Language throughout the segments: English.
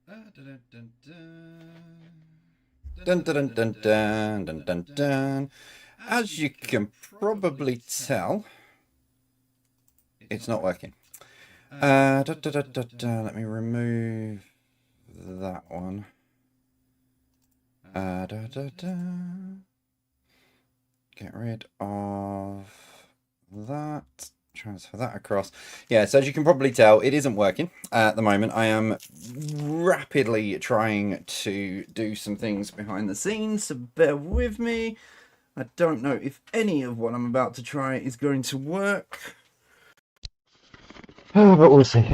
Dun, dun, dun, dun, dun, dun, dun. As you can probably tell, it's not working. Let me remove that one. Get rid of that. Transfer that across. Yeah, so as you can probably tell, it isn't working at the moment. I am rapidly trying to do some things behind the scenes, so bear with me. I don't know if any of what I'm about to try is going to work. But we'll see.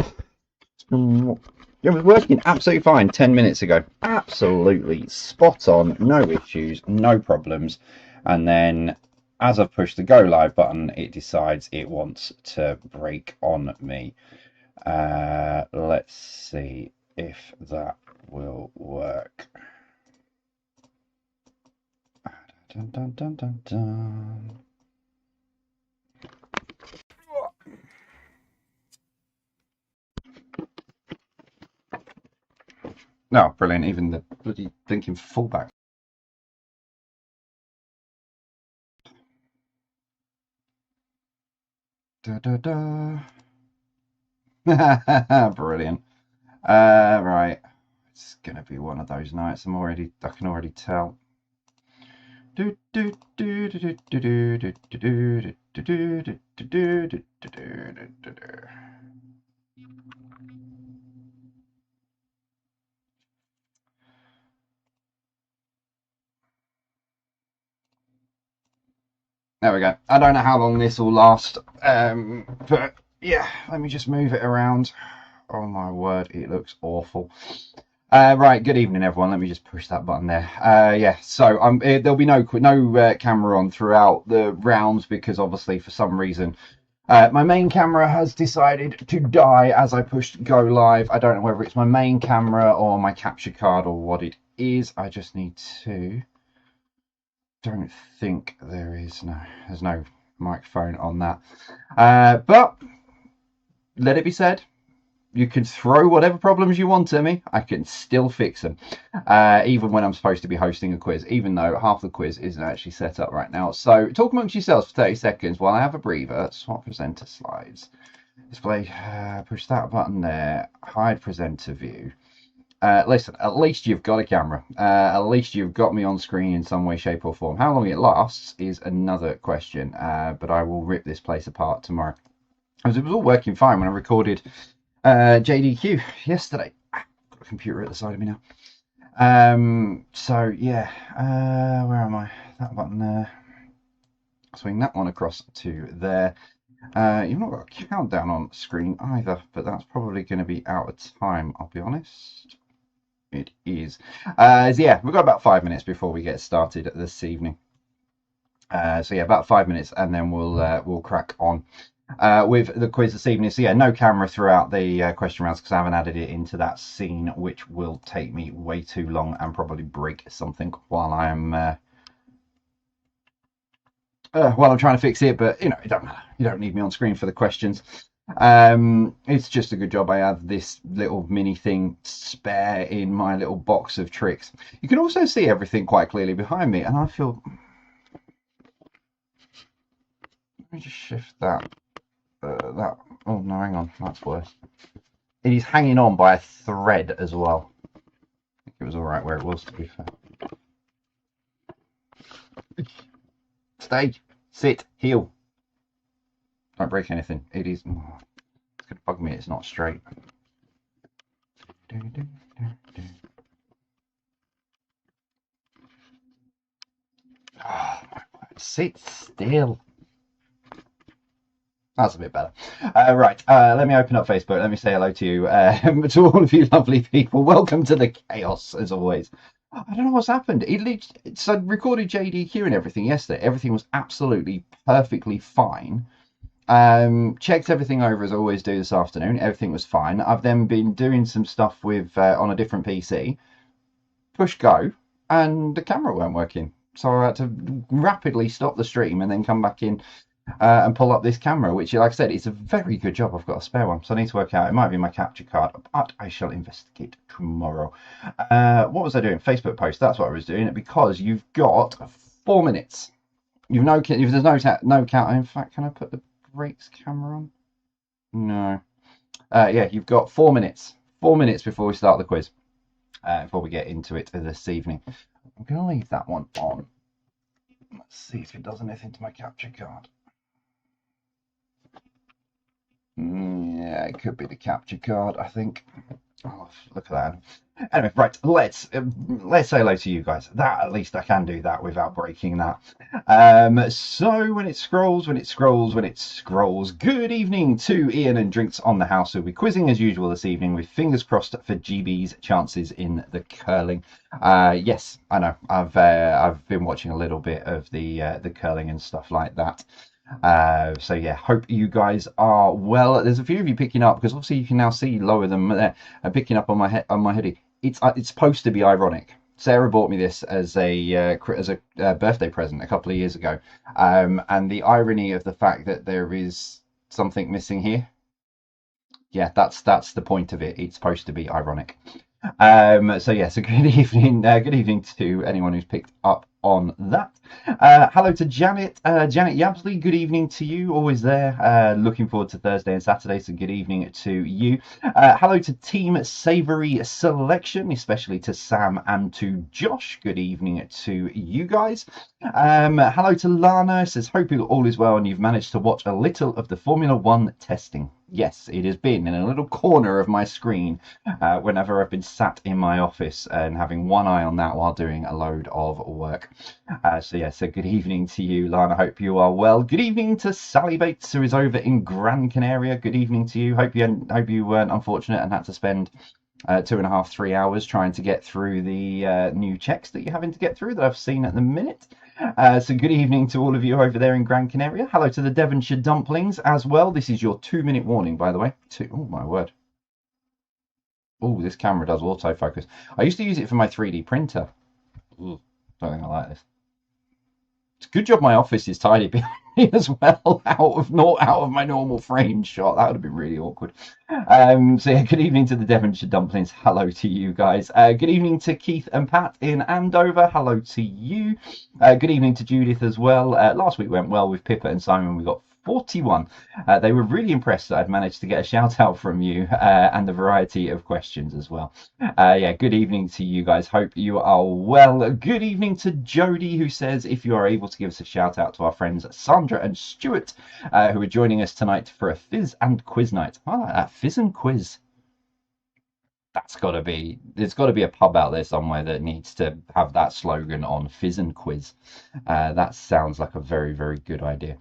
It was working absolutely fine 10 minutes ago. Absolutely spot on. No issues, no problems. And then as I've pushed the go live button, it decides it wants to break on me. Let's see if that will work. Dun, dun, dun, dun, dun. No, brilliant. Even the bloody thinking fullback. Da, da, da. Brilliant. Right. It's gonna be one of those nights. I can already tell. There we go. I don't know how long this will last, but yeah, let me just move it around. Oh my word, it looks awful. Right, good evening, everyone. Let me just push that button there. Yeah, so there'll be no camera on throughout the rounds because obviously for some reason my main camera has decided to die as I pushed go live. I don't know whether it's my main camera or my capture card or what it is. I just need to. Don't think there's no microphone on that. But let it be said, you can throw whatever problems you want at me. I can still fix them, even when I'm supposed to be hosting a quiz, even though half the quiz isn't actually set up right now. So talk amongst yourselves for 30 seconds while I have a breather. Swap presenter slides. Display, push that button there. Hide presenter view. Listen, at least you've got a camera. At least you've got me on screen in some way, shape, or form. How long it lasts is another question, but I will rip this place apart tomorrow. Because it was all working fine when I recorded JDQ yesterday. Got a computer at the side of me now. So, yeah. Where am I? That button there. Swing that one across to there. You've not got a countdown on screen either, but that's probably going to be out of time, I'll be honest. It is. So yeah, we've got about 5 minutes before we get started this evening. So yeah, about 5 minutes, and then we'll crack on with the quiz this evening. So yeah, no camera throughout the question rounds because I haven't added it into that scene, which will take me way too long and probably break something while I'm trying to fix it. But you know, it don't matter. You don't need me on screen for the questions. It's just a good job I have this little mini thing spare in my little box of tricks. You can also see everything quite clearly behind me, and I feel. Let me just shift that. Oh no, hang on, that's worse. It is hanging on by a thread as well. I think it was all right where it was, to be fair. Stay, sit, heel. Don't break anything. It is. Oh, it's gonna bug me. It's not straight. Oh, sit still. That's a bit better. Right, let me open up Facebook. Let me say hello to you, to all of you lovely people. Welcome to the chaos, as always. I don't know what's happened. So I recorded JDQ and everything yesterday. Everything was absolutely perfectly fine. Checked everything over as I always do this afternoon. Everything was fine. I've then been doing some stuff with on a different PC. Push go, and the camera weren't working. So I had to rapidly stop the stream and then come back in and pull up this camera, which, like I said, it's a very good job. I've got a spare one, so I need to work out. It might be my capture card, but I shall investigate tomorrow. What was I doing? Facebook post. That's what I was doing. Because you've got 4 minutes. You've no. If there's no count. In fact, can I put the brakes camera on? No. Yeah, you've got 4 minutes. 4 minutes before we start the quiz. Before we get into it this evening, I'm going to leave that one on. Let's see if it does anything to my capture card. Yeah, it could be the capture card, I think. Oh, look at that. Anyway, right, let's say hello to you guys. That, at least I can do that without breaking that. So when it scrolls, good evening to Ian and Drinks on the House, who'll be quizzing as usual this evening, with fingers crossed for GB's chances in the curling. Yes, I know, I've been watching a little bit of the curling and stuff like that. So yeah, hope you guys are well. There's a few of you picking up, because obviously you can now see lower than there, picking up on my hoodie. It's supposed to be ironic. Sarah bought me this as a birthday present a couple of years ago, and the irony of the fact that there is something missing here. Yeah, that's the point of it. It's supposed to be ironic. So yeah, so good evening to anyone who's picked up on that. Hello to Janet Yabsley, good evening to you, always there. Looking forward to Thursday and Saturday, so good evening to you. Hello to Team Savory Selection, especially to Sam and to Josh, good evening to you guys. Hello to Lana, says hope all is well and you've managed to watch a little of the Formula One testing. Yes, it has been in a little corner of my screen whenever I've been sat in my office and having one eye on that while doing a load of work. So good evening to you, Lana. Hope you are well. Good evening to Sally Bates, who is over in Gran Canaria. Good evening to you. Hope you weren't unfortunate and had to spend 2.5, 3 hours trying to get through the new checks that you're having to get through that I've seen at the minute. So good evening to all of you over there in Gran Canaria. Hello to the Devonshire Dumplings as well. This is your 2-minute warning, by the way. Oh, my word. Oh, this camera does autofocus. I used to use it for my 3D printer. Ooh, don't think I like this. It's a good job my office is tidy behind me as well, out of my normal frame shot. That would have been really awkward. So yeah, good evening to the Devonshire Dumplings. Hello to you guys. Good evening to Keith and Pat in Andover. Hello to you. Good evening to Judith as well. Last week went well with Pippa and Simon. We got 41. They were really impressed that I'd managed to get a shout out from you and the variety of questions as well. Yeah, good evening to you guys. Hope you are well. Good evening to Jody, who says if you are able to give us a shout out to our friends Sandra and Stuart, who are joining us tonight for a fizz and quiz night. I like that, fizz and quiz. There's got to be a pub out there somewhere that needs to have that slogan on, fizz and quiz. That sounds like a very, very good idea.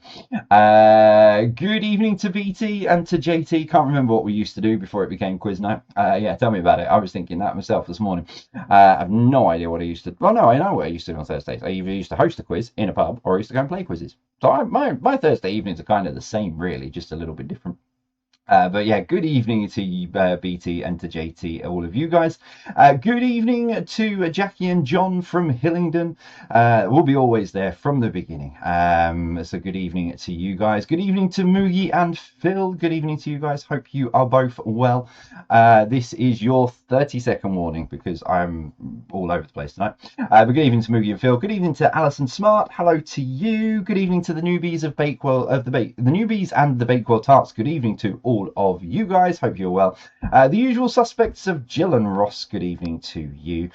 Good evening to BT and to JT. Can't remember what we used to do before it became quiz night. Yeah, tell me about it. I was thinking that myself this morning. I have no idea what I used to. Well, no, I know what I used to do on Thursdays. I either used to host a quiz in a pub or I used to go and play quizzes. So my Thursday evenings are kind of the same, really, just a little bit different. But yeah, good evening to you, BT, and to JT, all of you guys. Good evening to Jackie and John from Hillingdon. We'll be always there from the beginning. So good evening to you guys. Good evening to Moogie and Phil. Good evening to you guys. Hope you are both well. This is your 30-second warning because I'm all over the place tonight. But good evening to Moogie and Phil. Good evening to Alison Smart. Hello to you. Good evening to the newbies of Bakewell the newbies and the Bakewell Tarts. Good evening to all of you guys. Hope you're well. The usual suspects of Jill and Ross. Good evening to you.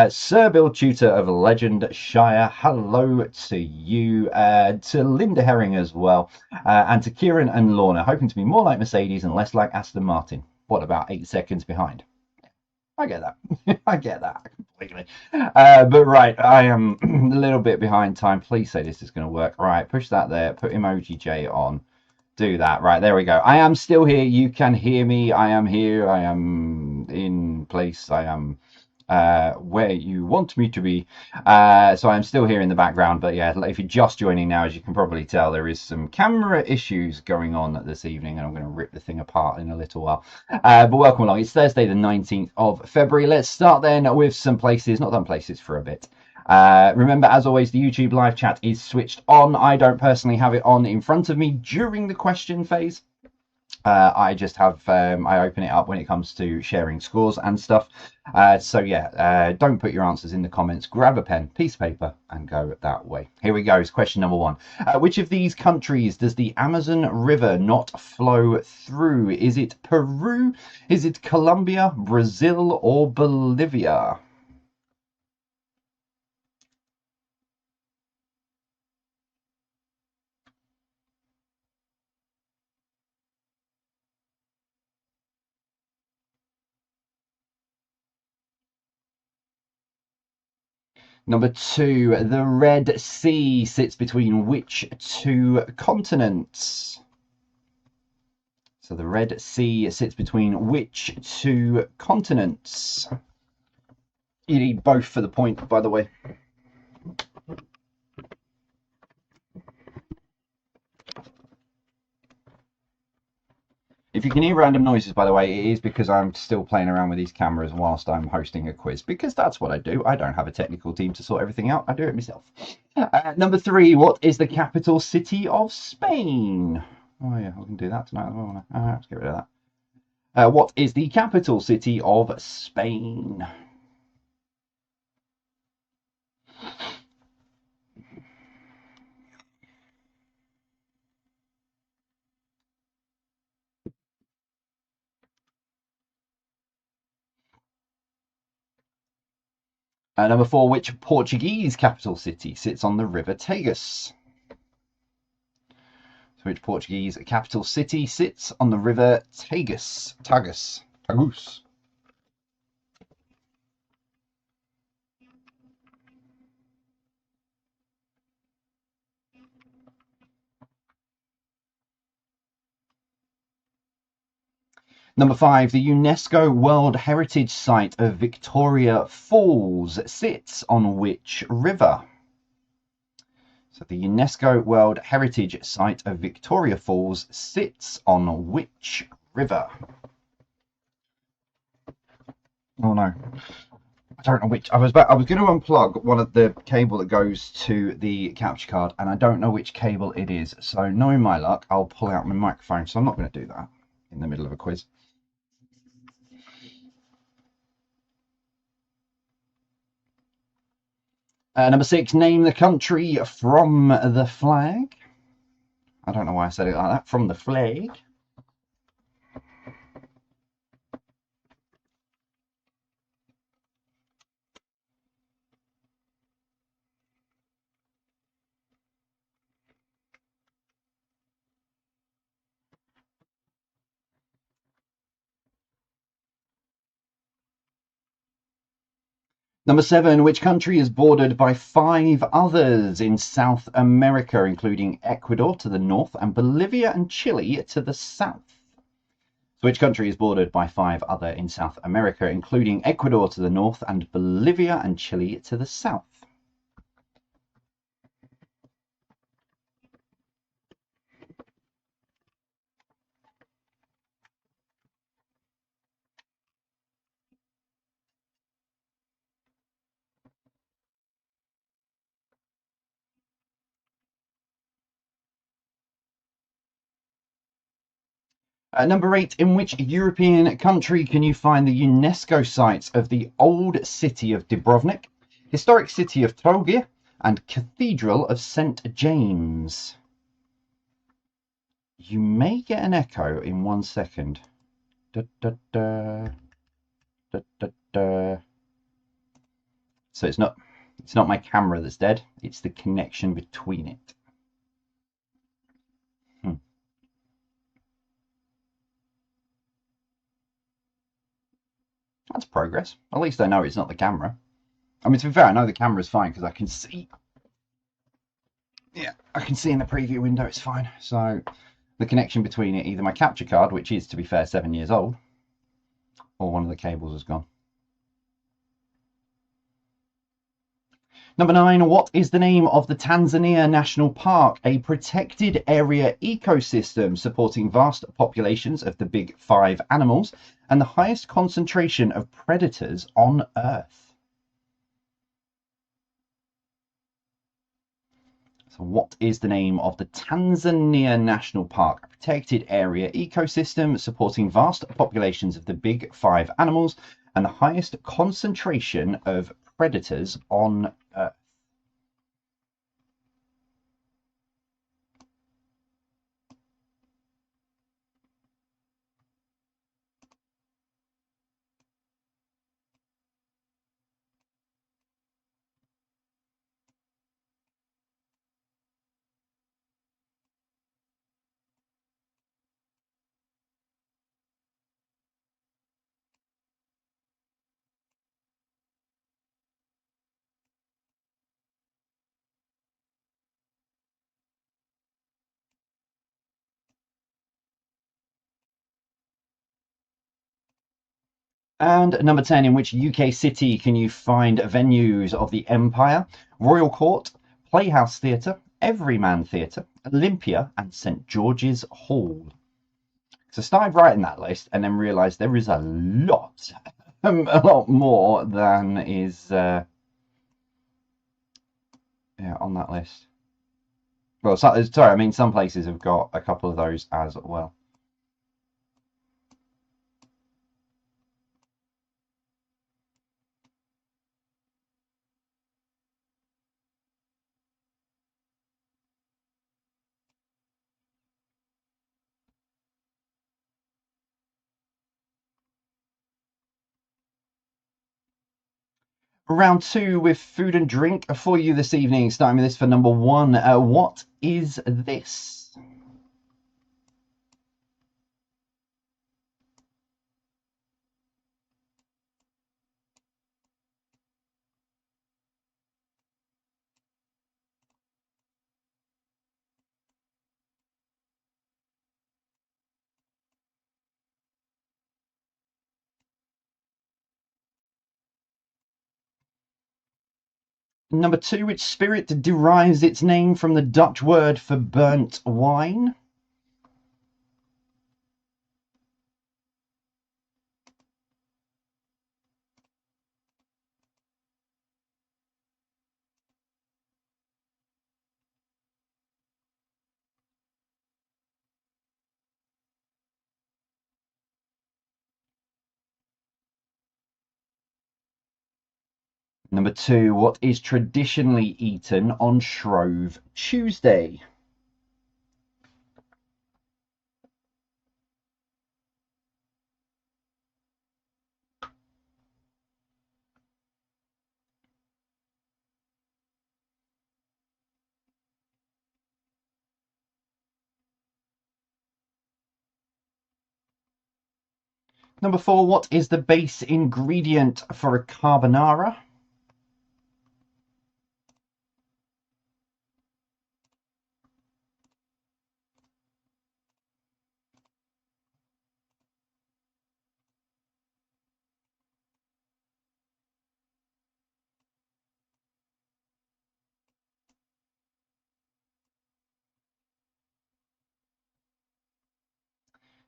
Sir Bill Tutor of Legend Shire. Hello to you. To Linda Herring as well. And to Kieran and Lorna. Hoping to be more like Mercedes and less like Aston Martin. What, about 8 seconds behind? I get that. I get that completely. But right, I am a little bit behind time. Please say this is going to work. Right, push that there. Put emoji J on. Do that. Right, there we go. I am still here. You can hear me. I am here. I am in place. I am where you want me to be. So I'm still here in the background. But yeah, if you're just joining now, as you can probably tell, there is some camera issues going on this evening, and I'm going to rip the thing apart in a little while. But welcome along. It's Thursday, the 19th of February. Let's start then with some places. Not done places for a bit. Remember, as always, the YouTube live chat is switched on. I don't personally have it on in front of me during the question phase. I just have, I open it up when it comes to sharing scores and stuff. So yeah, don't put your answers in the comments. Grab a pen, piece of paper, and go that way. Here we go. It's question number one. Which of these countries does the Amazon River not flow through? Is it Peru? Is it Colombia, Brazil, or Bolivia? Number two, the Red Sea sits between which two continents? So the Red Sea sits between which two continents? You need both for the point, by the way. If you can hear random noises, by the way, it is because I'm still playing around with these cameras whilst I'm hosting a quiz, because that's what I do. I don't have a technical team to sort everything out. I do it myself. Number three, what is the capital city of Spain? Oh, yeah, I can do that tonight as well. Let's get rid of that. What is the capital city of Spain? Number four, which Portuguese capital city sits on the river Tagus? So which Portuguese capital city sits on the river Tagus? Tagus. Number five, the UNESCO World Heritage Site of Victoria Falls sits on which river? So the UNESCO World Heritage Site of Victoria Falls sits on which river? Oh no, I don't know which. I was going to unplug one of the cable that goes to the capture card, and I don't know which cable it is. So knowing my luck, I'll pull out my microphone. So I'm not going to do that in the middle of a quiz. Number six, name the country from the flag. I don't know why I said it like that. From the flag. Number seven, which country is bordered by five others in South America, including Ecuador to the north and Bolivia and Chile to the south? So which country is bordered by five other in South America, including Ecuador to the north and Bolivia and Chile to the south? Number eight, in which European country can you find the UNESCO sites of the Old City of Dubrovnik, Historic City of Trogir, and Cathedral of St. James? You may get an echo in 1 second. Da, da, da, da, da, da. So it's not my camera that's dead, it's the connection between it. That's progress. At least I know it's not the camera. I mean, to be fair, I know the camera's fine because I can see. Yeah, I can see in the preview window it's fine. So the connection between it, either my capture card, which is, to be fair, 7 years old, or one of the cables has gone. Number nine, what is the name of the Tanzania National Park? A protected area ecosystem supporting vast populations of the big five animals and the highest concentration of predators on Earth. So what is the name of the Tanzania National Park, a protected area ecosystem supporting vast populations of the big five animals and the highest concentration of predators on Earth? And number 10, in which UK city can you find venues of the Empire, Royal Court, Playhouse Theatre, Everyman Theatre, Olympia, and St George's Hall? So I started writing that list and then realised there is a lot more than is on that list. Well, sorry, I mean some places have got a couple of those as well. Round two with food and drink for you this evening. Starting with this for number one. What is this? Number two, which spirit derives its name from the Dutch word for burnt wine? Number two, what is traditionally eaten on Shrove Tuesday? Number four, what is the base ingredient for a carbonara?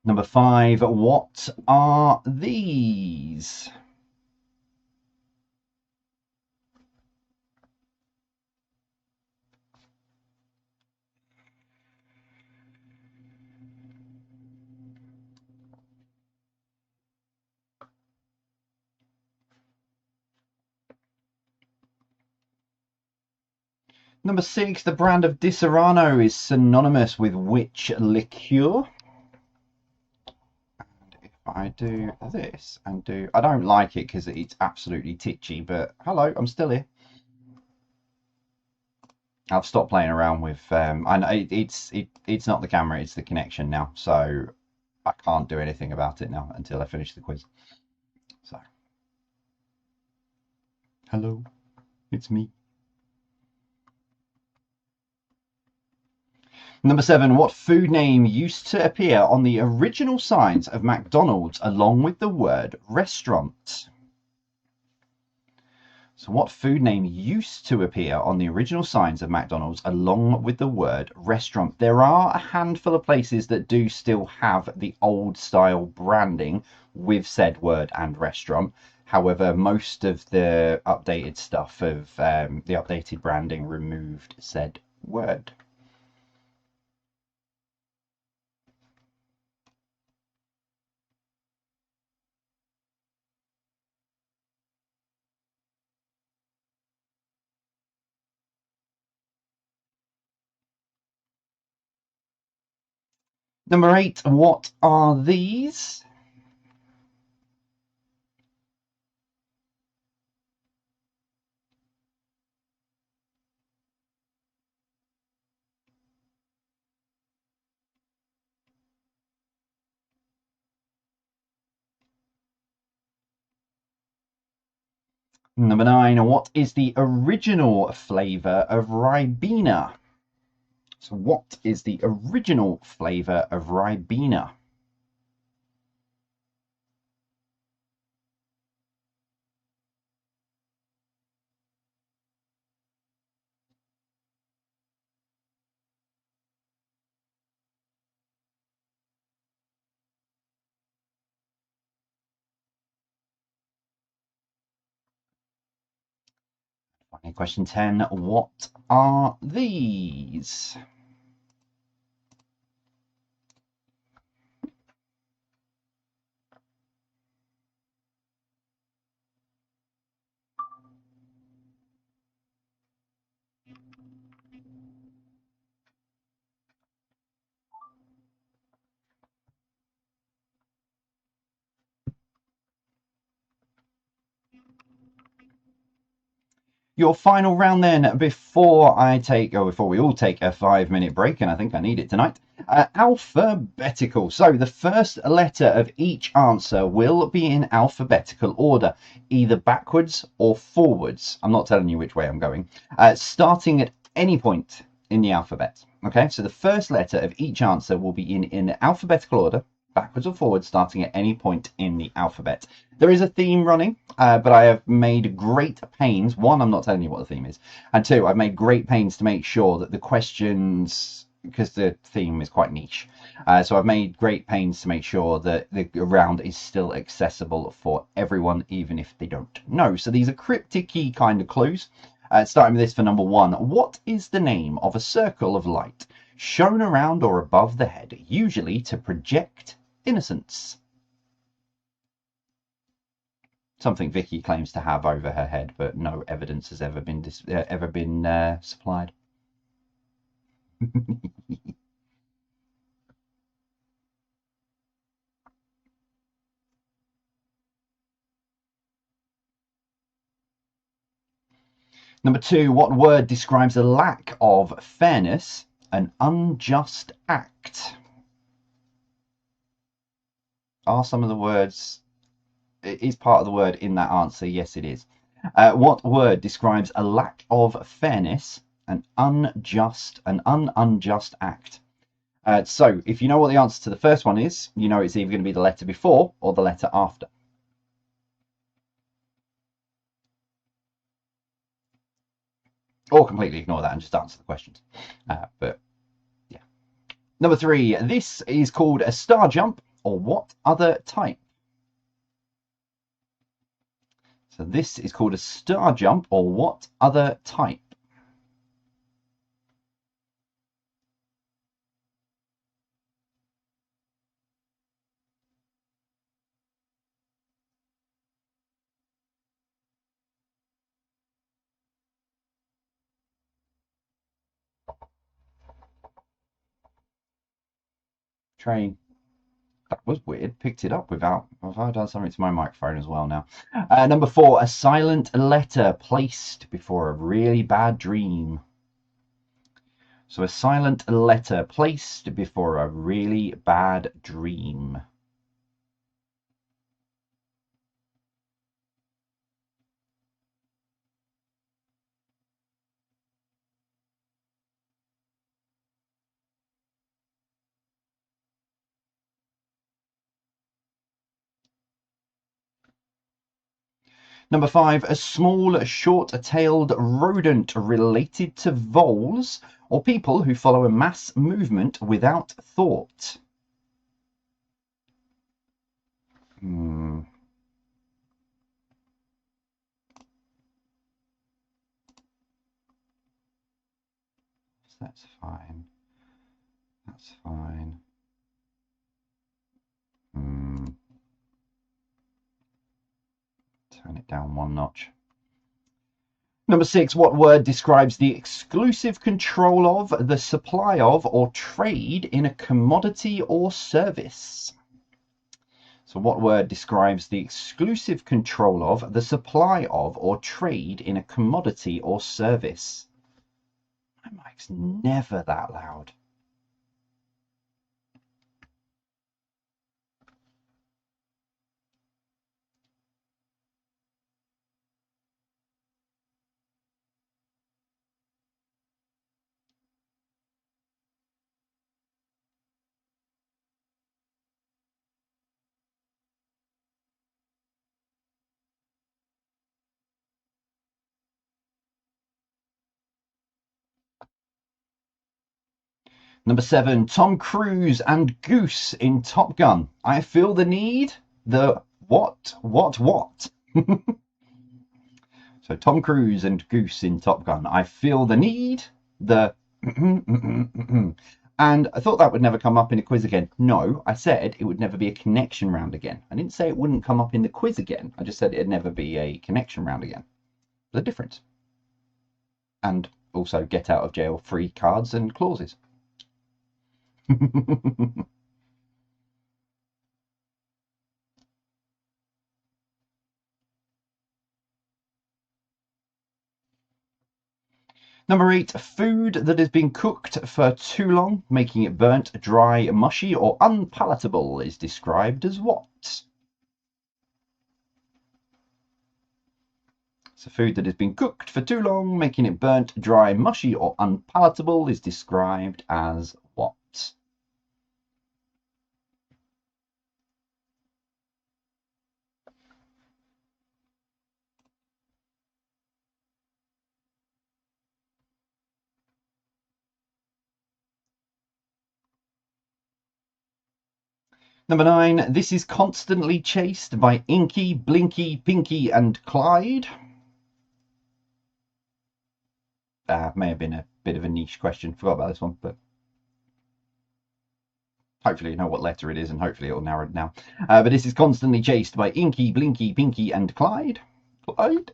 Number five, what are these? Number six, the brand of Disaronno is synonymous with which liqueur? And if I do this and do, I don't like it because it's absolutely titchy, but hello, I'm still here. I've stopped playing around with. I know it's not the camera, it's the connection now, so I can't do anything about it now until I finish the quiz. So, hello, it's me. Number seven, what food name used to appear on the original signs of McDonald's along with the word restaurant? So what food name used to appear on the original signs of McDonald's along with the word restaurant? There are a handful of places that do still have the old style branding with said word and restaurant. However, most of the updated stuff of the updated branding removed said word. Number 8, what are these? Number 9, what is the original flavour of Ribena? So what is the original flavour of Ribena? Finally, question 10, what are these? Your final round then, before we all take a 5-minute break, and I think I need it tonight. Alphabetical. So the first letter of each answer will be in alphabetical order, either backwards or forwards. I'm not telling you which way I'm going. Starting at any point in the alphabet. Okay, so the first letter of each answer will be in alphabetical order, backwards or forwards, starting at any point in the alphabet. There is a theme running, but I have made great pains. One, I'm not telling you what the theme is. And two, I've made great pains to make sure that the questions, because the theme is quite niche, so I've made great pains to make sure that the round is still accessible for everyone, even if they don't know. So these are cryptic key kind of clues. Starting with this for number 1. What is the name of a circle of light shown around or above the head, usually to project innocence? Something Vicky claims to have over her head, but no evidence has ever been supplied. Number 2, what word describes a lack of fairness, an unjust act? Are some of the words, is part of the word in that answer? Yes, it is. What word describes a lack of fairness, an unjust act? So if you know what the answer to the first one is, you know it's either going to be the letter before or the letter after. Or completely ignore that and just answer the questions. But yeah. Number 3, this is called a star jump, or what other type? So this is called a star jump, or what other type? Train. That was weird. Picked it up without. Have I done something to my microphone as well now? Number 4, a silent letter placed before a really bad dream. So a silent letter placed before a really bad dream. Number 5, a small, short-tailed rodent related to voles or people who follow a mass movement without thought. That's fine. That's fine. Turn it down one notch. Number 6, what word describes the exclusive control of, the supply of, or trade in a commodity or service? So what word describes the exclusive control of, the supply of, or trade in a commodity or service? My mic's never that loud. Number 7, Tom Cruise and Goose in Top Gun. I feel the need, the what? So Tom Cruise and Goose in Top Gun. I feel the need, the and I thought that would never come up in a quiz again. No, I said it would never be a connection round again. I didn't say it wouldn't come up in the quiz again. I just said it'd never be a connection round again. The difference. And also get out of jail free cards and clauses. Number 8, food that has been cooked for too long, making it burnt, dry, mushy, or unpalatable is described as what? So food that has been cooked for too long, making it burnt, dry, mushy, or unpalatable is described as what? Number 9, this is constantly chased by Inky, Blinky, Pinky, and Clyde. May have been a bit of a niche question. Forgot about this one, but hopefully you know what letter it is, and hopefully it'll narrow it down. But this is constantly chased by Inky, Blinky, Pinky, and Clyde. Clyde?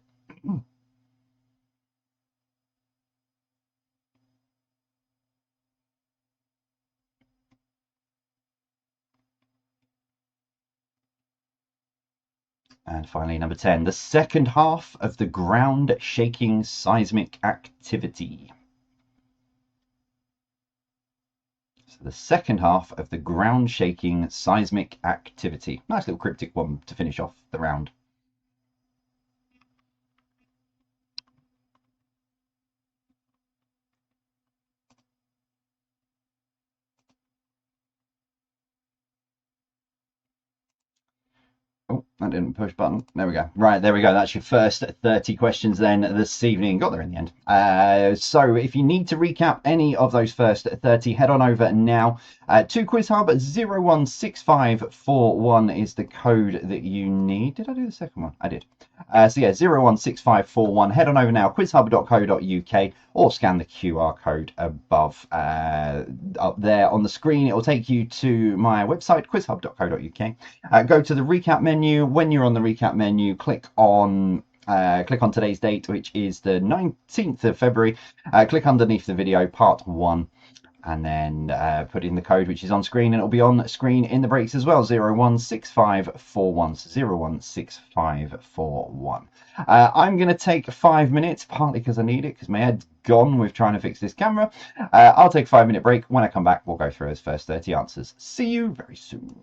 And finally, number 10, the second half of the ground-shaking seismic activity. So the second half of the ground-shaking seismic activity. Nice little cryptic one to finish off the round. Oh, that didn't push button. There we go. Right, there we go. That's your first 30 questions then this evening. Got there in the end. So if you need to recap any of those first 30, head on over now to QuizHub. 016541 is the code that you need. Did I do the second one? I did. So yeah, 016541. Head on over now, quizhub.co.uk, or scan the QR code above up there on the screen. It will take you to my website, quizhub.co.uk. Go to the recap menu. When you're on the recap menu, click on today's date, which is the 19th of February. Click underneath the video, part 1. And then put in the code which is on screen, and it'll be on screen in the breaks as well. 016541. 016541. I'm going to take 5 minutes, partly because I need it, because my head's gone with trying to fix this camera. I'll take a 5-minute break. When I come back, we'll go through those first 30 answers. See you very soon.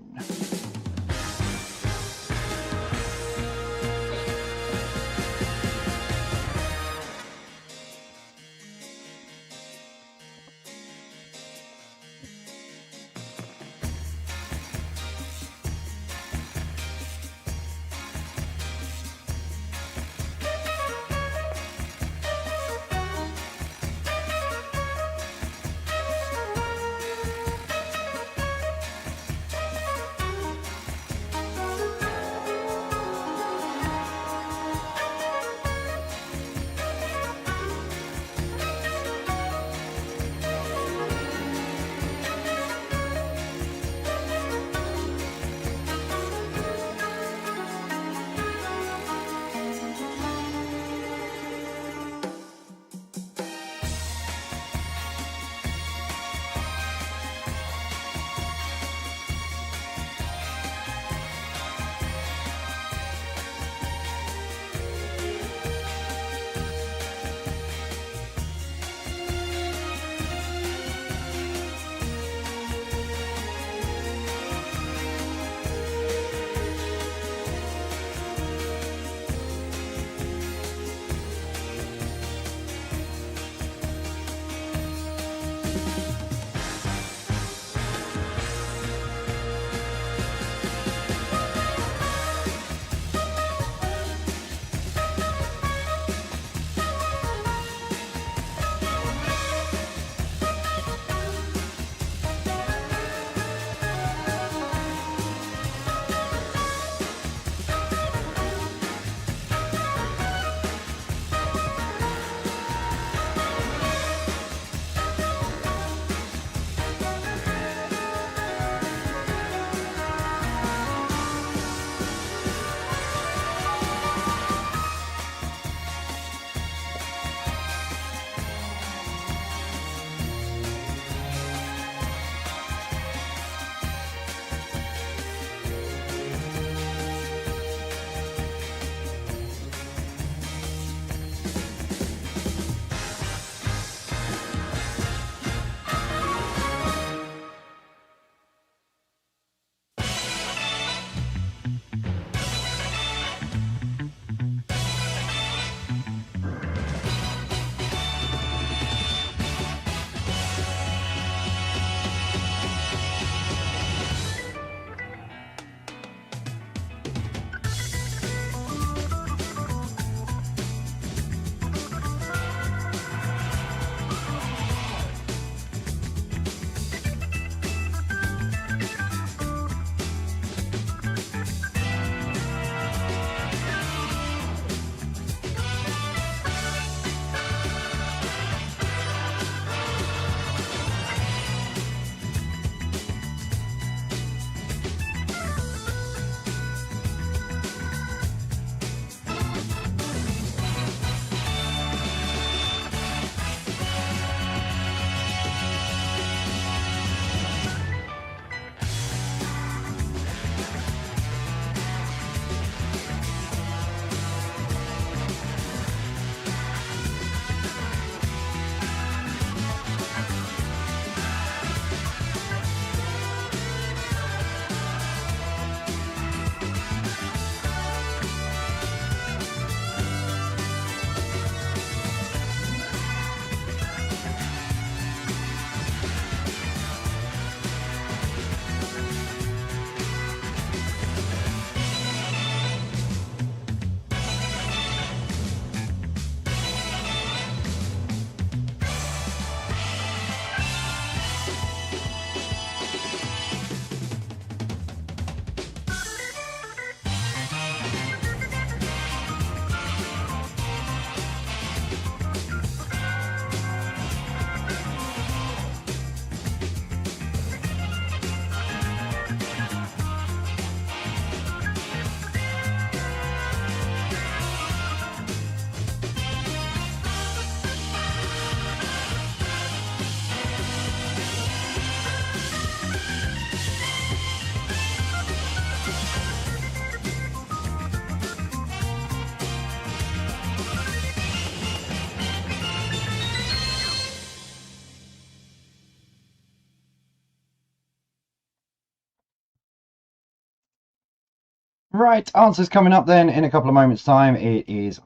Right, answers coming up then in a couple of moments' time. It is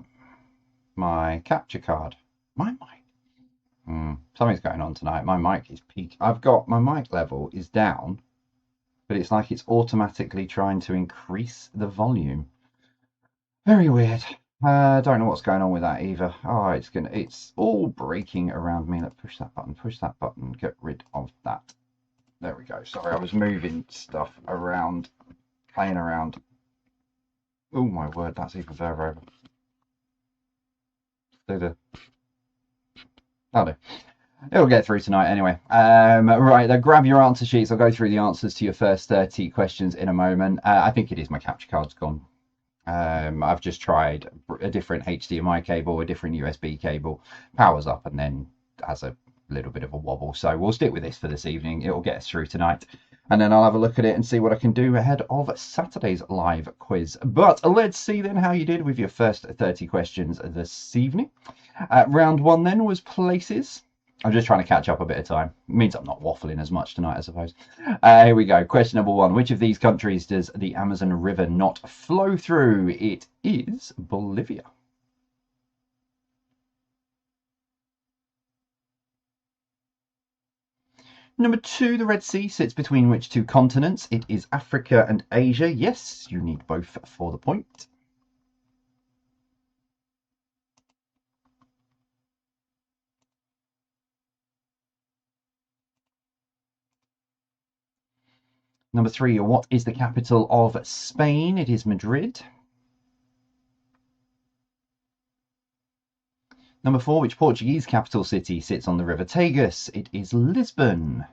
my capture card. My mic. Something's going on tonight. My mic is peak. I've got my mic level is down, but it's like it's automatically trying to increase the volume. Very weird. Don't know what's going on with that either. Oh, it's all breaking around me. Let's push that button, get rid of that. There we go. Sorry, I was moving stuff around, playing around. Oh my word, that's even further over. Oh, it'll get through tonight anyway. Right, then grab your answer sheets. I'll go through the answers to your first 30 questions in a moment. I think it is my capture card's gone. I've just tried a different HDMI cable, a different USB cable, powers up and then has a little bit of a wobble. So we'll stick with this for this evening. It will get us through tonight. And then I'll have a look at it and see what I can do ahead of Saturday's live quiz. But let's see then how you did with your first 30 questions this evening. Round one then was places. I'm just trying to catch up a bit of time. It means I'm not waffling as much tonight, I suppose. Here we go. Question number one. Which of these countries does the Amazon River not flow through? It is Bolivia. Number two, the Red Sea sits between which two continents? It is Africa and Asia. Yes, you need both for the point. Number three, what is the capital of Spain? It is Madrid. Number four, which Portuguese capital city sits on the River Tagus? It is Lisbon.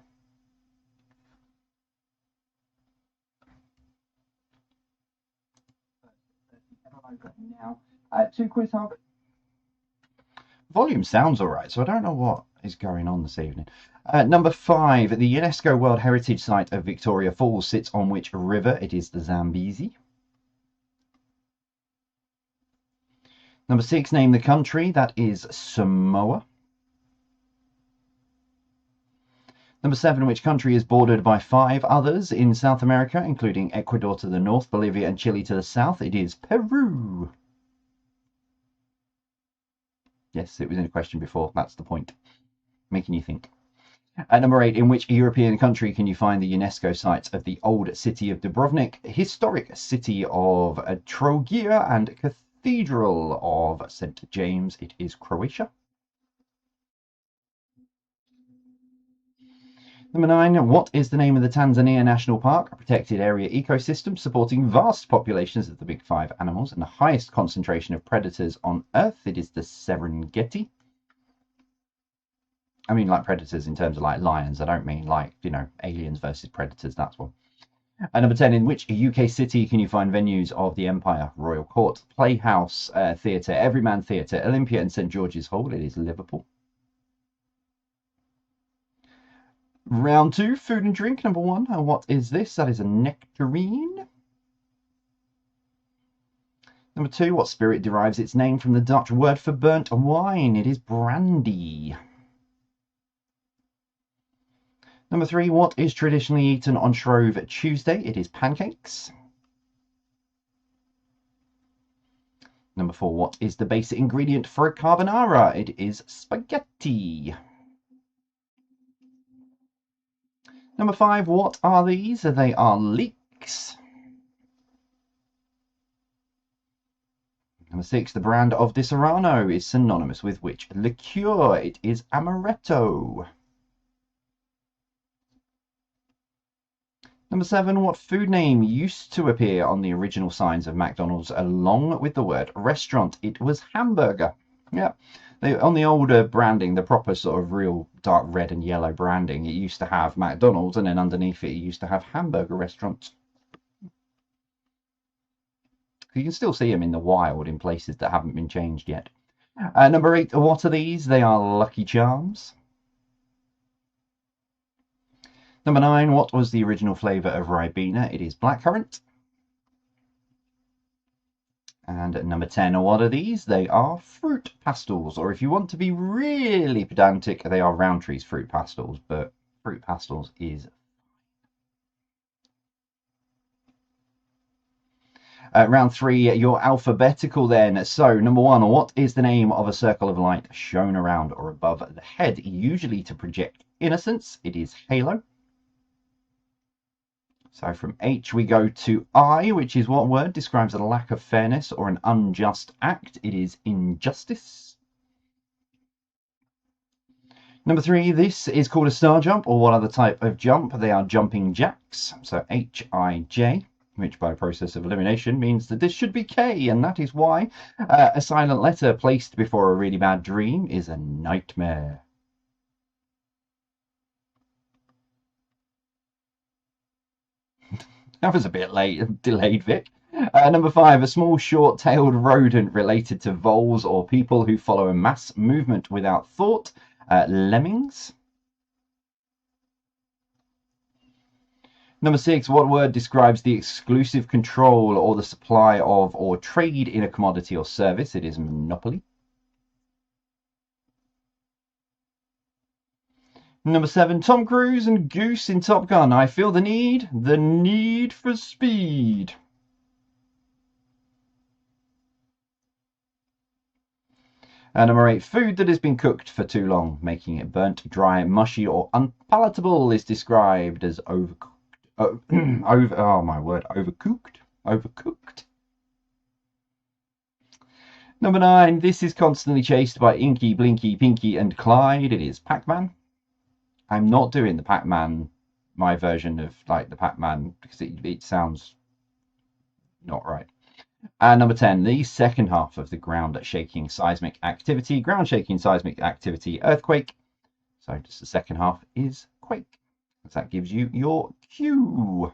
Now, to Quiz Hub. Volume sounds all right, so I don't know what is going on this evening. Number five, the UNESCO World Heritage Site of Victoria Falls sits on which river? It is the Zambezi. Number six, name the country. That is Samoa. Number seven, which country is bordered by five others in South America, including Ecuador to the north, Bolivia and Chile to the south? It is Peru. Yes, it was in a question before. That's the point. Making you think. Number eight, in which European country can you find the UNESCO site of the old city of Dubrovnik, historic city of Trogir, and Cathedral of St. James? It is Croatia. Number nine, what is the name of the Tanzania National Park, a protected area ecosystem supporting vast populations of the big five animals and the highest concentration of predators on Earth? It is the Serengeti. I mean, like predators in terms of like lions. I don't mean like, aliens versus predators. That's one. And number 10, in which UK city can you find venues of the Empire, Royal Court, Playhouse Theatre, Everyman Theatre, Olympia and St George's Hall? It is Liverpool. Round two, food and drink. Number one, what is this? That is a nectarine. Number two, what spirit derives its name from the Dutch word for burnt wine? It is brandy. Number three, what is traditionally eaten on Shrove Tuesday? It is pancakes. Number four, what is the basic ingredient for a carbonara? It is spaghetti. Number five, what are these? They are leeks. Number six, the brand of Disaronno is synonymous with which liqueur? It is amaretto. Number seven, what food name used to appear on the original signs of McDonald's along with the word restaurant? It was hamburger. Yeah. On the older branding, the proper sort of real dark red and yellow branding, it used to have McDonald's, and then underneath it, it used to have hamburger restaurants. You can still see them in the wild in places that haven't been changed yet. Number eight, what are these? They are Lucky Charms. Number nine, what was the original flavour of Ribena? It is blackcurrant. And number 10, what are these? They are fruit pastels, or if you want to be really pedantic, they are Rowntree's fruit pastels, but fruit pastels is... Round 3, your alphabetical then. So, number 1, what is the name of a circle of light shown around or above the head, usually to project innocence? It is halo. So from H we go to I, which is what word describes a lack of fairness or an unjust act? It is injustice. Number 3, this is called a star jump, or what other type of jump? They are jumping jacks. So H-I-J, which by process of elimination means that this should be K, and that is why a silent letter placed before a really bad dream is a nightmare. That was a bit late, delayed, Vic. Number 5, a small short-tailed rodent related to voles or people who follow a mass movement without thought. Lemmings. Number 6, what word describes the exclusive control or the supply of or trade in a commodity or service? It is monopoly. Number 7, Tom Cruise and Goose in Top Gun. I feel the need for speed. Number 8, food that has been cooked for too long, making it burnt, dry, mushy, or unpalatable is described as overcooked. Oh my word, overcooked. Number 9, this is constantly chased by Inky, Blinky, Pinky, and Clyde. It is Pac-Man. I'm not doing the Pac-Man, my version of like the Pac-Man, because it sounds not right. And number 10, the second half of the ground shaking seismic activity, earthquake. So just the second half is quake. So that gives you your cue.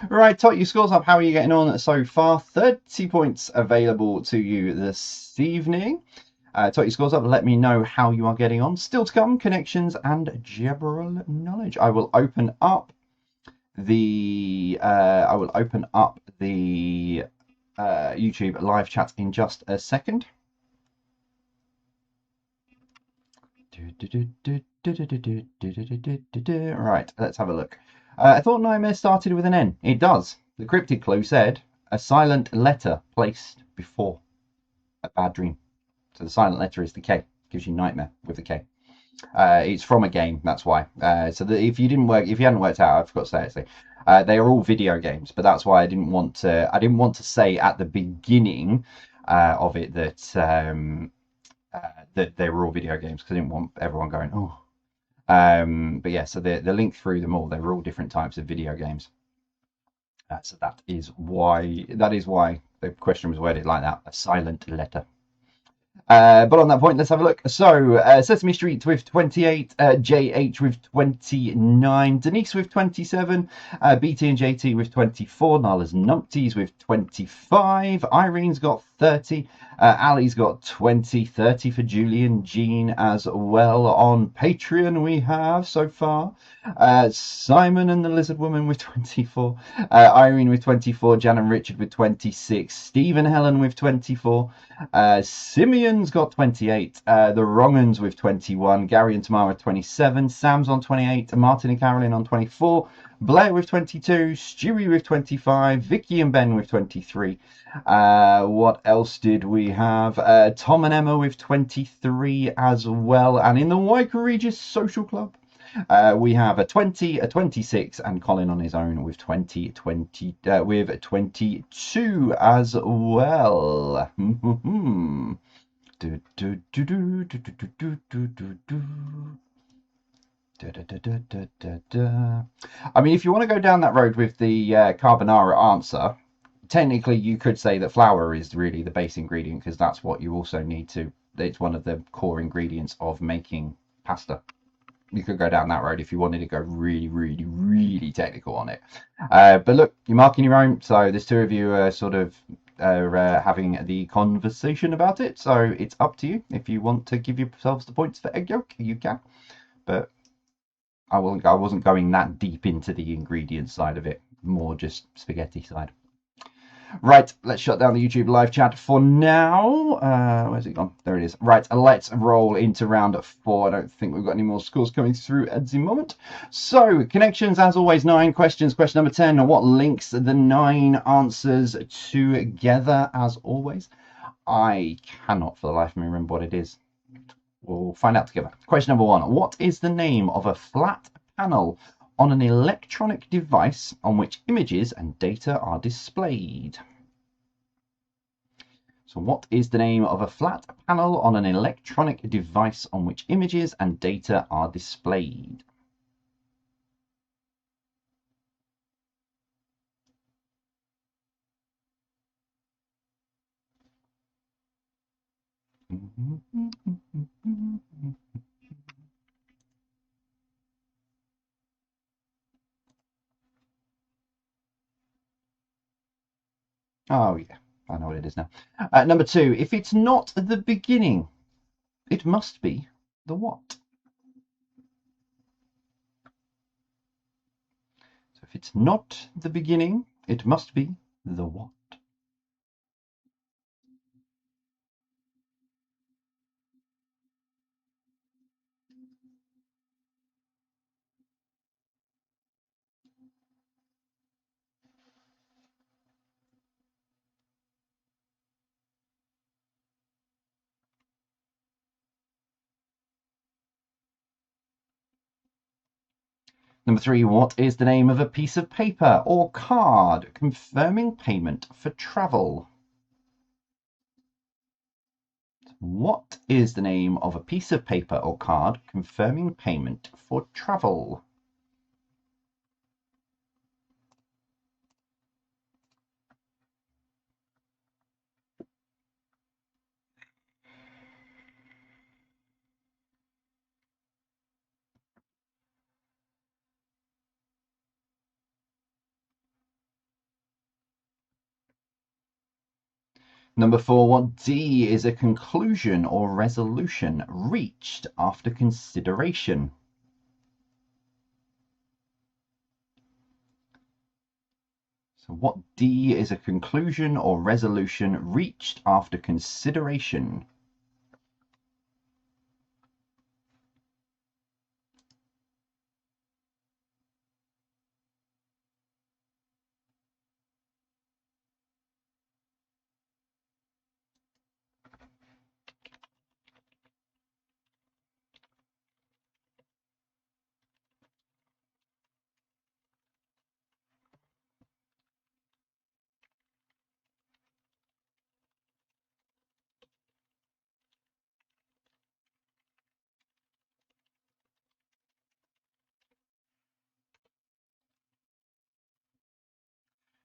Right, tot your scores up. How are you getting on so far? 30 points available to you this evening. Tot your scores up. Let me know how you are getting on. Still to come, connections and general knowledge. I will open up the YouTube live chat in just a second. Right, let's have a look. I thought nightmare started with an N. It does. The cryptic clue said a silent letter placed before a bad dream. So the silent letter is the K. Gives you nightmare with the K. It's from a game, that's why. So if you hadn't worked out, I forgot to say actually, they are all video games. But that's why I didn't want to say at the beginning of it that that they were all video games, because I didn't want everyone going, oh. But yeah, so the link through them all, they were all different types of video games. So that is why the question was worded like that, a silent letter. But on that point, let's have a look. So Sesame Street with 28, JH with 29, Denise with 27, BT and JT with 24, Nala's Numpties with 25, Irene's got 30, Ali's got 20, 30 for Julian, Jean as well. On Patreon we have so far Simon and the Lizard Woman with 24, Irene with 24, Jan and Richard with 26, Steve and Helen with 24, Simeon's got 28, the Wrong-uns with 21, Gary and Tamara 27, Sam's on 28, Martin and Carolyn on 24, Blair with 22, Stewie with 25, Vicky and Ben with 23. What else did we have? Tom and Emma with 23 as well. And in the Wyker Regis Social Club, we have a 20, a 26, and Colin on his own with with 22 as well. I mean, if you want to go down that road with the carbonara answer, technically you could say that flour is really the base ingredient, because that's what you also need to, it's one of the core ingredients of making pasta. You could go down that road if you wanted to go really, really, really technical on it. But look, you're marking your own, so there's two of you are sort of having the conversation about it, so it's up to you. If you want to give yourselves the points for egg yolk, you can, but I wasn't going that deep into the ingredients side of it, more just spaghetti side. Right, let's shut down the YouTube live chat for now. Where's it gone? There it is. Right, let's roll into round 4. I don't think we've got any more scores coming through at the moment. So, connections, as always, 9 questions. Question number 10, what links the 9 answers together, as always? I cannot for the life of me remember what it is. We'll find out together. Question number 1, what is the name of a flat panel on an electronic device on which images and data are displayed? So what is the name of a flat panel on an electronic device on which images and data are displayed? Oh, yeah, I know what it is now. Number 2, if it's not the beginning, it must be the what? So if it's not the beginning, it must be the what? Number 3, what is the name of a piece of paper or card confirming payment for travel? What is the name of a piece of paper or card confirming payment for travel? Number 4, what D is a conclusion or resolution reached after consideration? So what D is a conclusion or resolution reached after consideration?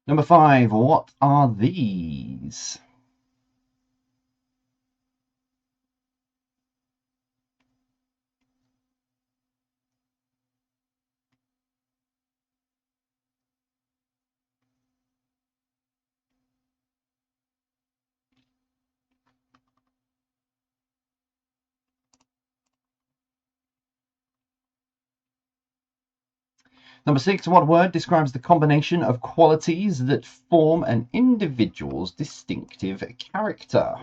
Number 5, what are these? Number 6, what word describes the combination of qualities that form an individual's distinctive character?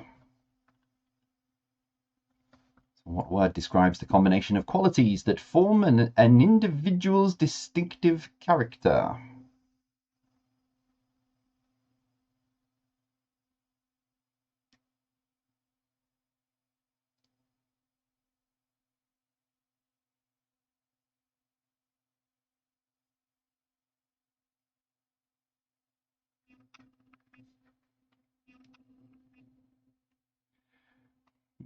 What word describes the combination of qualities that form an individual's distinctive character?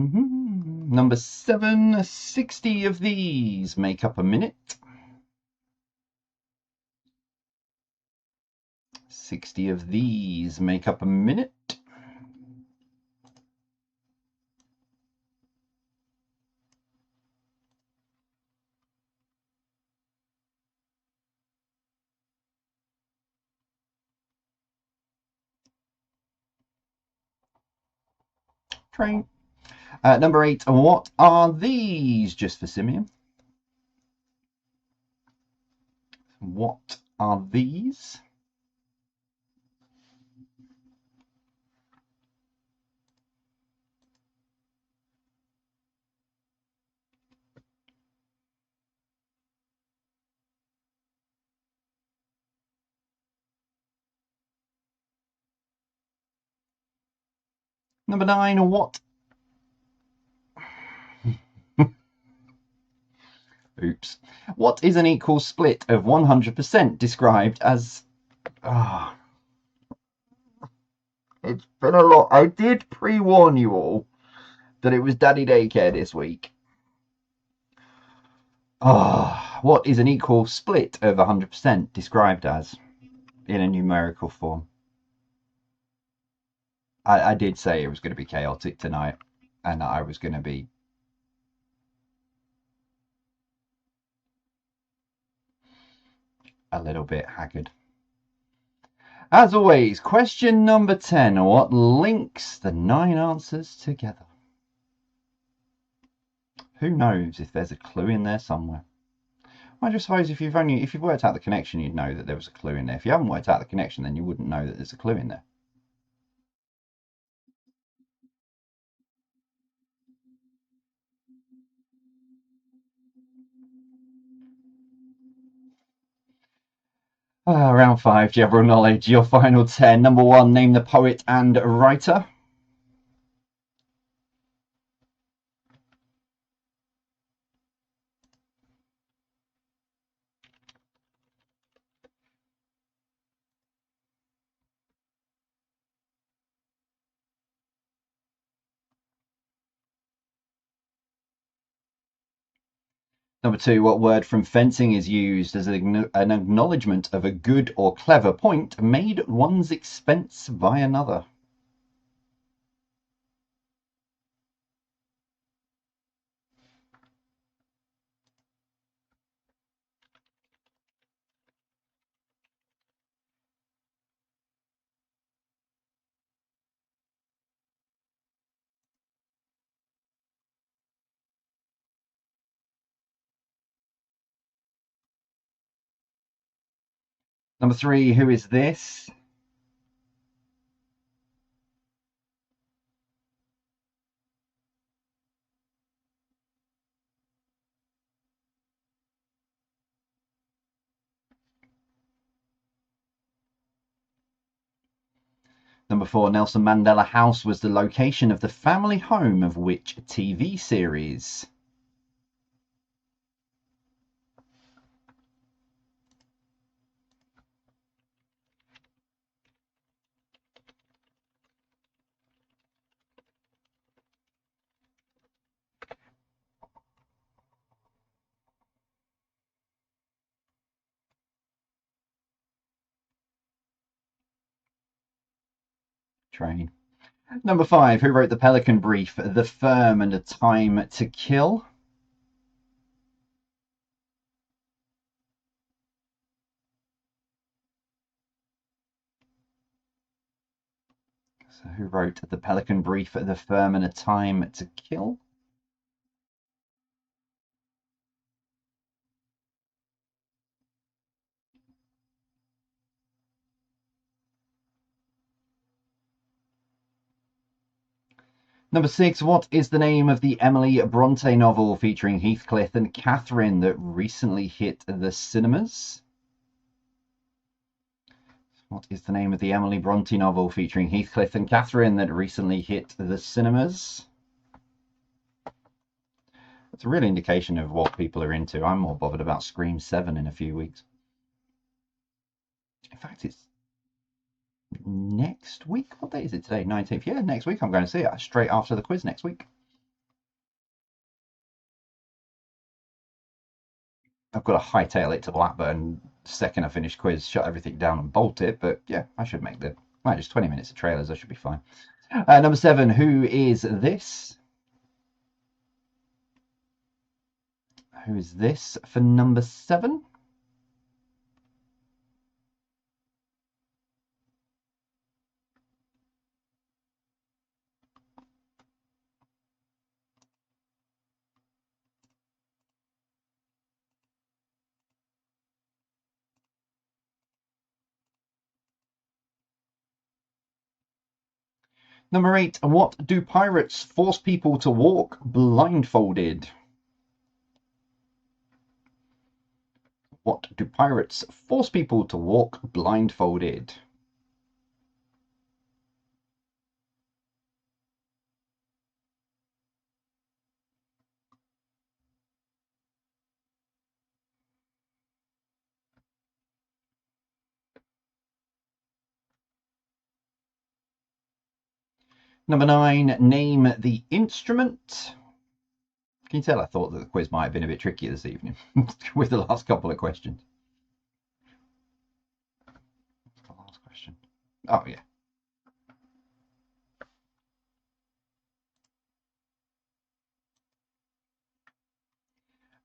Number 7, 60 of these make up a minute. 60 of these make up a minute. Train. Number 8, what are these? Just for Simeon. What are these? Number 9, what? Oops. What is an equal split of 100% described as... Ah. It's been a lot. I did pre-warn you all that it was Daddy Daycare this week. What is an equal split of 100% described as in a numerical form? I did say it was going to be chaotic tonight, and I was going to be a little bit haggard. As always, question number 10. What links the 9 answers together? Who knows if there's a clue in there somewhere? I just suppose if you've worked out the connection, you'd know that there was a clue in there. If you haven't worked out the connection, then you wouldn't know that there's a clue in there. Round 5, general knowledge. Your final 10. Number 1, name the poet and writer. Number 2, what word from fencing is used as an acknowledgement of a good or clever point made at one's expense by another? Number 3, who is this? Number 4, Nelson Mandela House was the location of the family home of which TV series? Train. Number 5, who wrote the Pelican Brief, The Firm and a Time to Kill? So who wrote the Pelican Brief, The Firm and a Time to Kill? Number 6, what is the name of the Emily Bronte novel featuring Heathcliff and Catherine that recently hit the cinemas? What is the name of the Emily Bronte novel featuring Heathcliff and Catherine that recently hit the cinemas? It's a real indication of what people are into. I'm more bothered about Scream 7 in a few weeks. In fact, it's next week. What day is it today? 19th. Yeah, next week I'm going to see it straight after the quiz next week. I've got to hightail it to Blackburn the second I finish quiz, shut everything down and bolt it. But yeah, I should make just 20 minutes of trailers. I should be fine. Number 7, who is this? Who is this for number 7? Number 8, what do pirates force people to walk blindfolded? What do pirates force people to walk blindfolded? Number 9, name the instrument. Can you tell I thought that the quiz might have been a bit trickier this evening with the last couple of questions? The last question. Oh, yeah.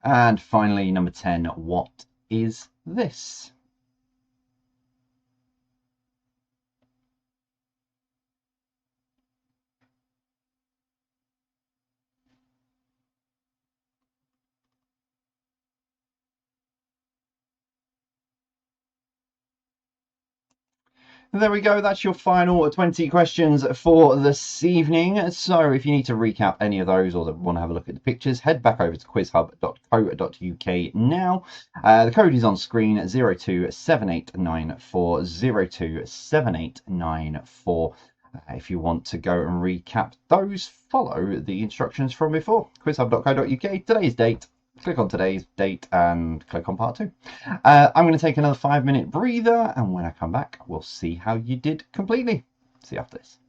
And finally, number 10, what is this? There we go. That's your final 20 questions for this evening. So if you need to recap any of those or want to have a look at the pictures, head back over to quizhub.co.uk now. The code is on screen, 027894, 027894. If you want to go and recap those, follow the instructions from before. quizhub.co.uk, today's date. Click on today's date and click on part 2. I'm going to take another 5-minute breather, and when I come back, we'll see how you did completely. See you after this.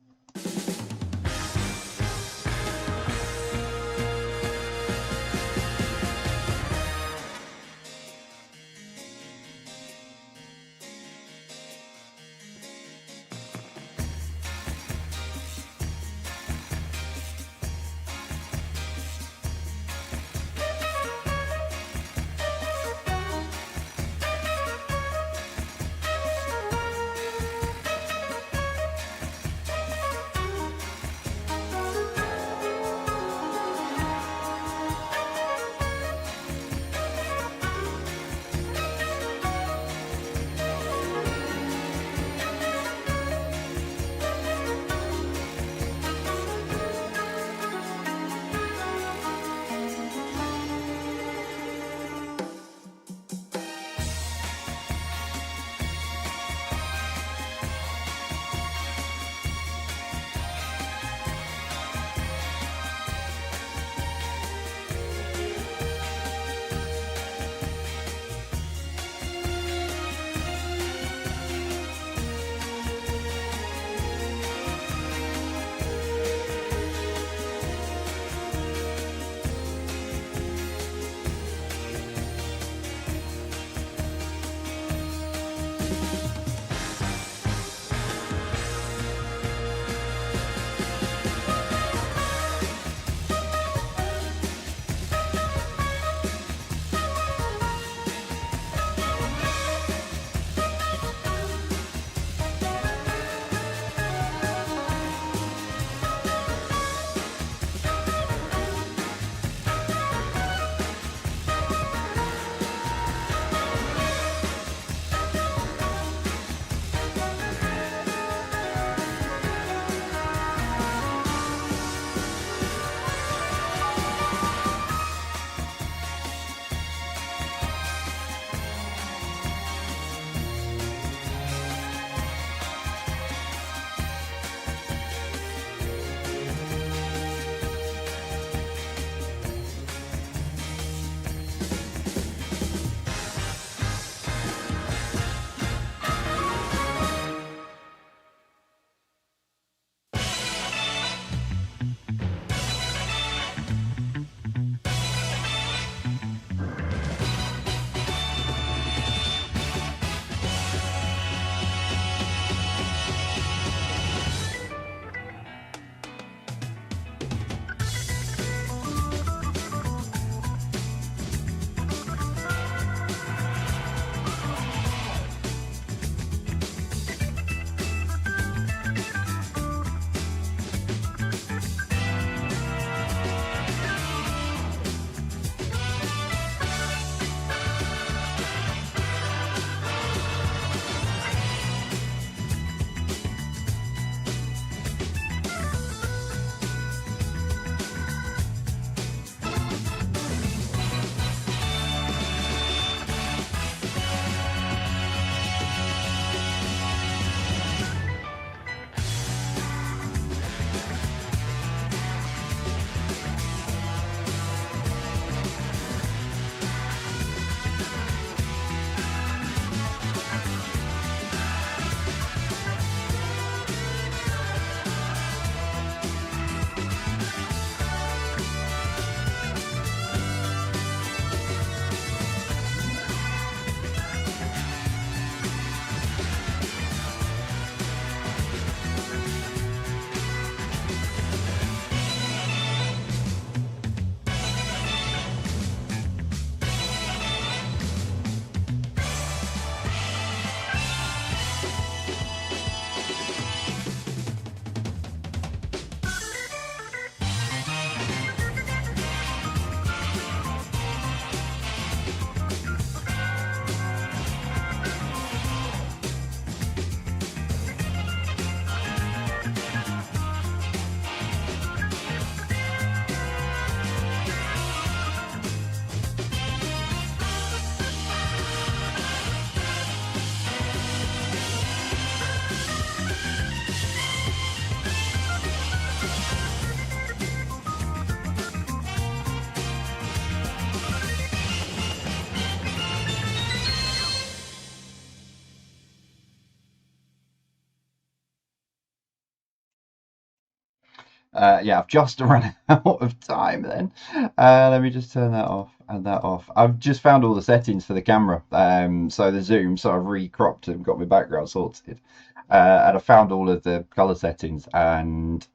Yeah, I've just run out of time then. Let me just turn that off and that off. I've just found all the settings for the camera, so the zoom, so I've recropped and got my background sorted. And I found all of the color settings, and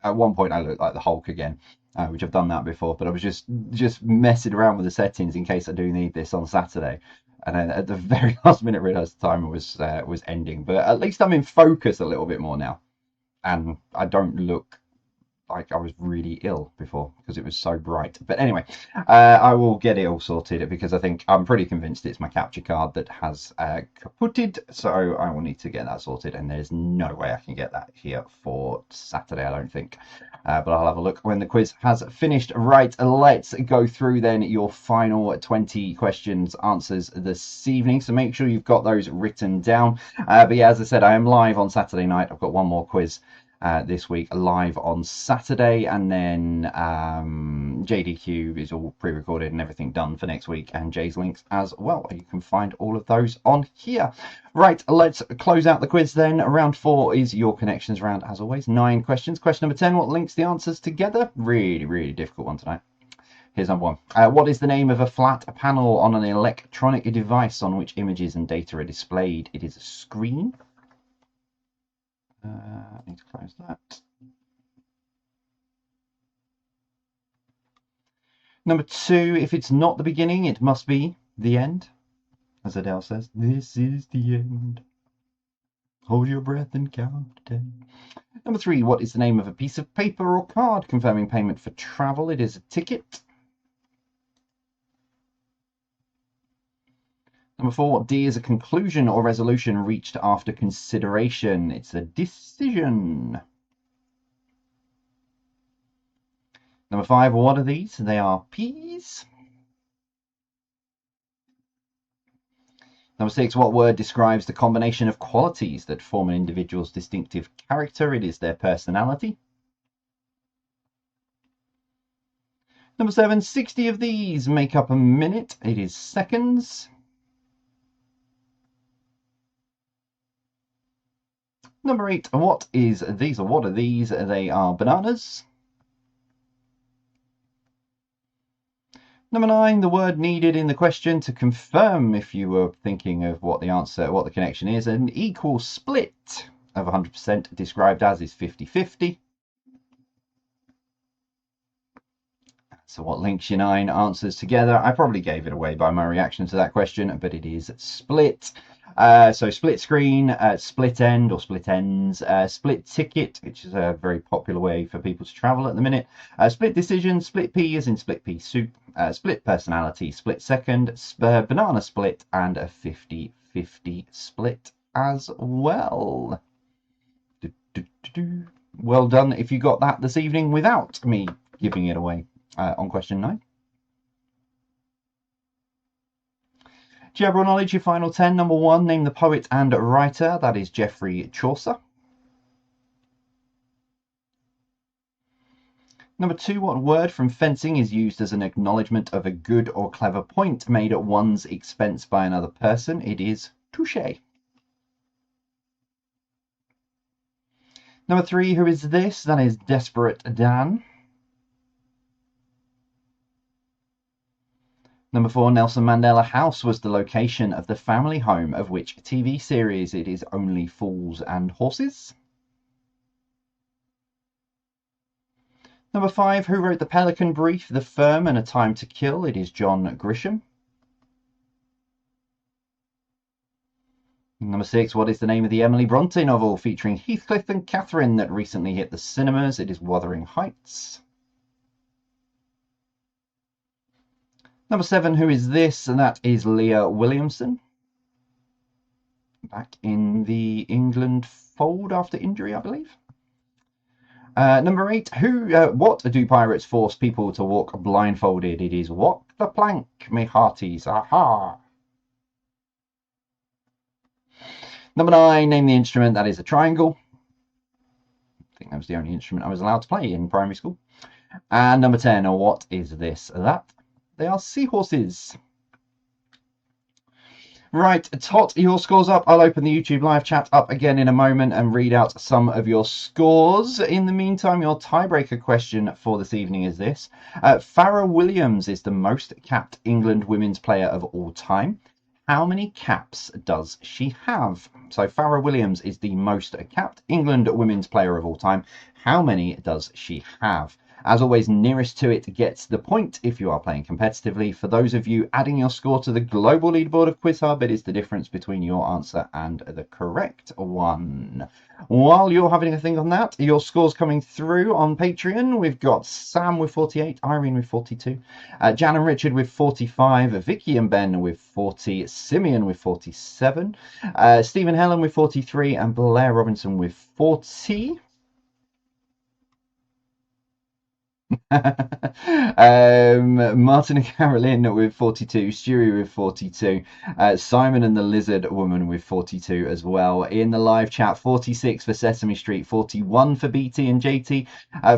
at one point I looked like the Hulk again, which I've done that before, but I was just messing around with the settings in case I do need this on Saturday. And then at the very last minute realised the timer was ending. But at least I'm in focus a little bit more now. And I don't look like I was really ill before because it was so bright. But anyway, I will get it all sorted because I think I'm pretty convinced it's my capture card that has kaputted. So I will need to get that sorted, and there's no way I can get that here for Saturday, I don't think. But I'll have a look when the quiz has finished. Right, let's go through then your final 20 questions answers this evening. So make sure you've got those written down. But yeah, as I said, I am live on Saturday night. I've got one more quiz this week live on Saturday, and then JDQ is all pre-recorded and everything done for next week, and Jay's links as well. You can find all of those on here. Right, let's close out the quiz then. Round 4 is your connections round, as always. 9 questions. Question number 10, what links the answers together? Really difficult one tonight. Here's number 1. What is the name of a flat panel on an electronic device on which images and data are displayed? It is a screen. I need to close that. Number 2, if it's not the beginning, it must be the end. As Adele says, this is the end. Hold your breath and count to 10. Number 3, what is the name of a piece of paper or card confirming payment for travel? It is a ticket. Number 4, what D is a conclusion or resolution reached after consideration? It's a decision. Number 5, what are these? They are P's. Number 6, what word describes the combination of qualities that form an individual's distinctive character? It is their personality. Number 7, 60 of these make up a minute. It is seconds. Number 8, what is these, or what are these? They are bananas. Number 9, the word needed in the question to confirm if you were thinking of what the answer, what the connection is. An equal split of 100% described as is 50-50. So what links your 9 answers together? I probably gave it away by my reaction to that question, but it is split. So split screen, split end or split ends, split ticket, which is a very popular way for people to travel at the minute, split decision, split pea as in split pea soup, split personality, split second, banana split, and a 50-50 split as well. Well done if you got that this evening without me giving it away on question 9. General knowledge, your final 10. Number 1, name the poet and writer. That is Geoffrey Chaucer. Number 2, what word from fencing is used as an acknowledgement of a good or clever point made at one's expense by another person? It is touché. Number 3, who is this? That is Desperate Dan. Number 4, Nelson Mandela House was the location of the family home of which TV series? It is Only Fools and Horses. Number 5, who wrote The Pelican Brief, The Firm, and A Time to Kill? It is John Grisham. Number 6, what is the name of the Emily Bronte novel featuring Heathcliff and Catherine that recently hit the cinemas? It is Wuthering Heights. Number 7, who is this? And that is Leah Williamson. Back in the England fold after injury, I believe. Number 8, what do pirates force people to walk blindfolded? It is Walk the Plank, me hearties, aha. Number 9, name the instrument. That is a triangle. I think that was the only instrument I was allowed to play in primary school. And number 10, what is this? That. They are seahorses. Right, Tot, your score's up. I'll open the YouTube live chat up again in a moment and read out some of your scores. In the meantime, your tiebreaker question for this evening is this. Farrah Williams is the most capped England women's player of all time. How many caps does she have? So Farrah Williams is the most capped England women's player of all time. How many does she have? As always, nearest to it gets the point if you are playing competitively. For those of you adding your score to the global leaderboard of Quiz Hub, it is the difference between your answer and the correct one. While you're having a think on that, your score's coming through on Patreon. We've got Sam with 48, Irene with 42, Jan and Richard with 45, Vicky and Ben with 40, Simeon with 47, Stephen Helen with 43, and Blair Robinson with 40. Martin and Carolyn with 42, Stewie with 42, Simon and the Lizard Woman with 42 as well. In the live chat, 46 for Sesame Street, 41 for BT and JT,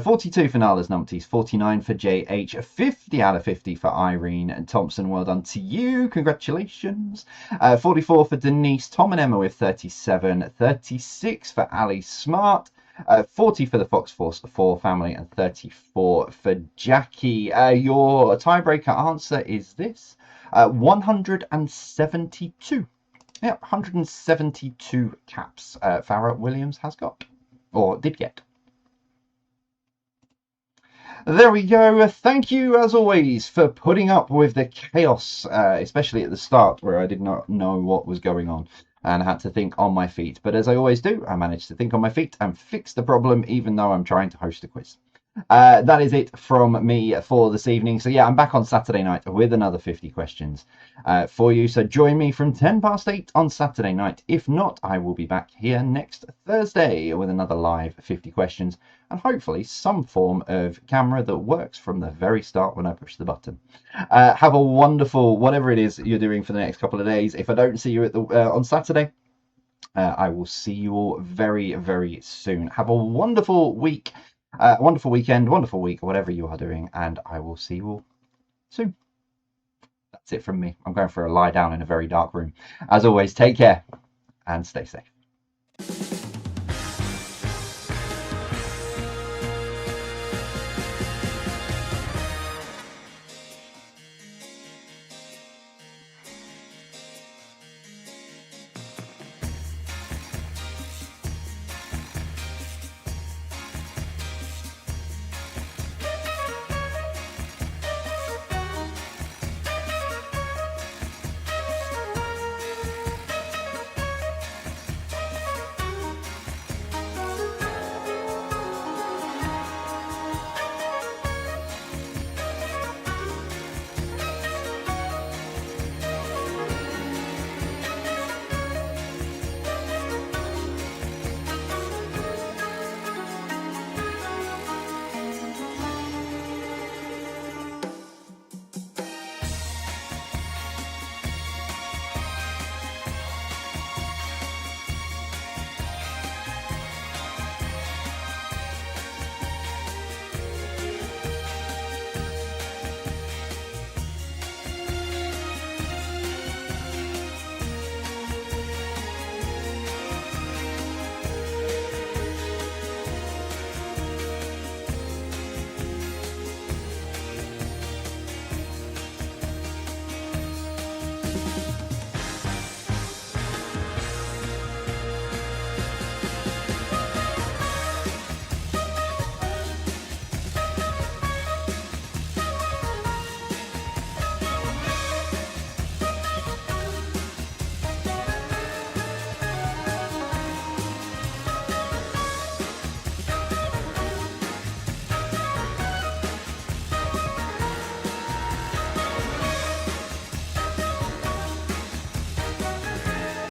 42 for Nala's Numpties, 49 for JH, 50 out of 50 for Irene and Thompson. Well done to you. Congratulations. 44 for Denise, Tom and Emma with 37, 36 for Ali Smart, 40 for the Fox Force 4 family, and 34 for Jackie. Your tiebreaker answer is this. 172. Yeah, 172 caps Farrah Williams has got, or did get. There we go. Thank you, as always, for putting up with the chaos, especially at the start where I did not know what was going on and had to think on my feet. But as I always do, I managed to think on my feet and fix the problem, even though I'm trying to host a quiz. That is it from me for this evening. So yeah, I'm back on Saturday night with another 50 questions for you. So join me from 8:10 on Saturday night. If not, I will be back here next Thursday with another live 50 questions and hopefully some form of camera that works from the very start when I push the button. Have a wonderful, whatever it is you're doing for the next couple of days. If I don't see you at the on Saturday, I will see you all very, very soon. Have a wonderful week. Wonderful weekend, wonderful week, whatever you are doing, and I will see you all soon. That's it from me. I'm going for a lie down in a very dark room. As always, take care and stay safe.